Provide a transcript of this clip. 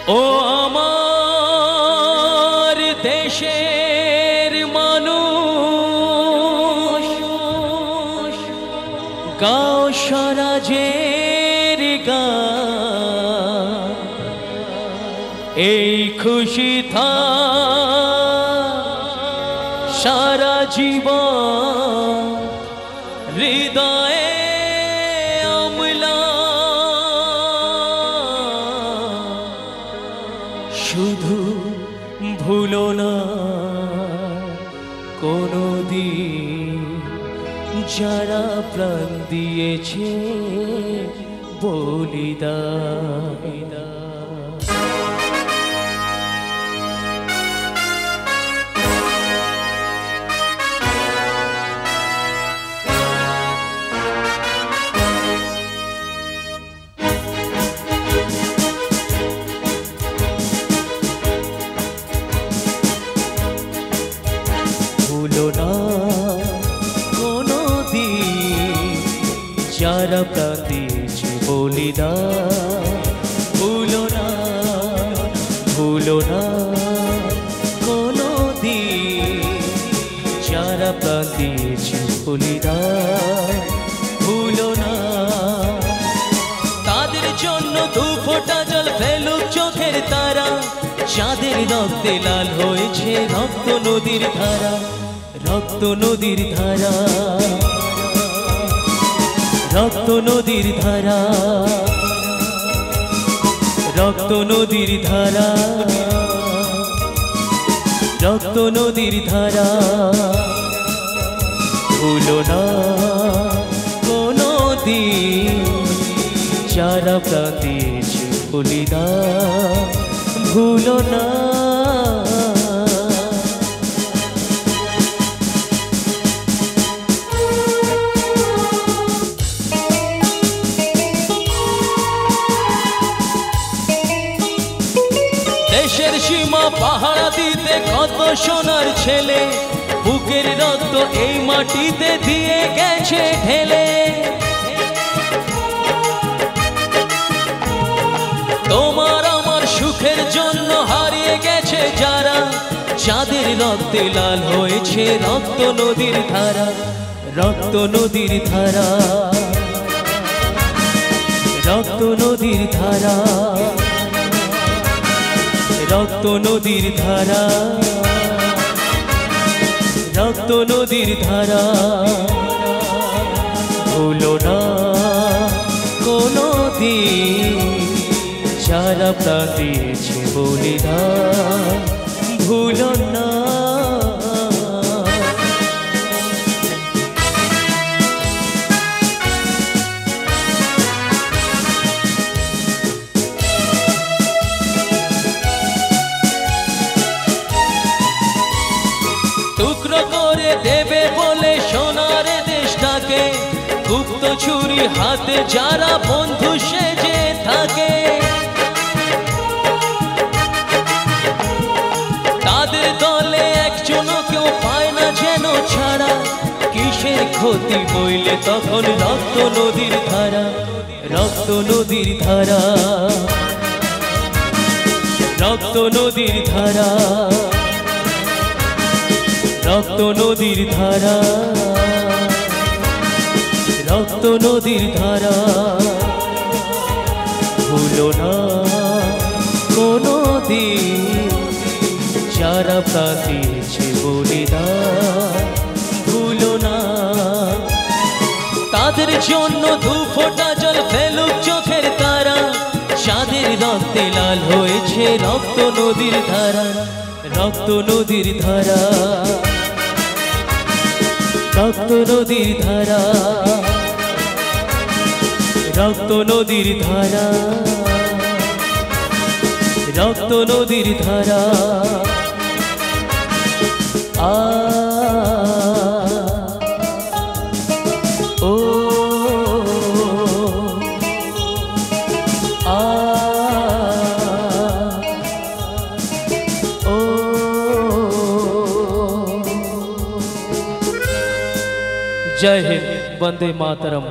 ও আমার দেশের মানুষ, গাও স্বরাজের গান, এই খুশি সারা জীবন হৃদয়ে অম্লা, শুধু ভুলো না কোনদিন যারা প্রাণ দিয়েছে বলিদান। ভুলো না কোনদিন যারা প্রাণ দিয়েছে বলিদান। ভুলো না, ভুলো না কোনদিন যারা প্রাণ দিয়েছে বলিদান। ভুলো না তাদের জন্য দু ফোঁটা জল ফেলুক চোখের তারা, যাদের রক্তে লাল হয়েছে রক্ত নদীর ধারা, রক্ত নদীর ধারা, রক্ত নদীর ধারা, রক্ত নদীর ধারা, রক্ত নদীর ধারা। ভুলো না কোনদিন যারা প্রাণ দিয়েছে বলিদান। ভুলো না দেশের সীমা পাহারা দিতে কত সোনার ছেলে, বুকের রক্ত এই মাটিতে দিয়ে গেছে ঢেলে। তোমার আমার সুখের জন্য হারিয়ে গেছে যারা, যাদের রক্তে লাল হয়েছে রক্ত নদীর ধারা, রক্ত নদীর ধারা, রক্ত নদীর ধারা, রক্ত নদীর ধারা, রক্ত নদীর ধারা। ভুলো না কোনদিন যারা প্রাণ দিয়েছে বলিদান। ভুলো না টুকরো করে দেবে বলে সোনার দেশটাকে, গুপ্ত ছুরি হাতে যারা বন্ধু সেজে থাকে, তাদের দলে একজনও কেউ পায় না যেন ছাড়া। কিসের ক্ষতি বইলে তখন রক্ত নদীর ধারা, রক্ত নদীর ধারা, রক্ত নদীর ধারা, রক্ত নদীর ধারা, রক্ত নদীর ধারা। ভুলো না কোনদিন যারা প্রাণ দিয়েছে বলিদান। ভুলো না তাদের জন্য দু ফোঁটা জল ফেলুক চোখের তারা, যাদের রক্তে লাল হয়েছে রক্ত নদীর ধারা, রক্ত নদীর ধারা, রক্ত নদীর ধারা, রক্ত নদীর ধারা, রক্ত নদীর ধারা। আ ও আ ও जय हिंद, वंदे मातरम।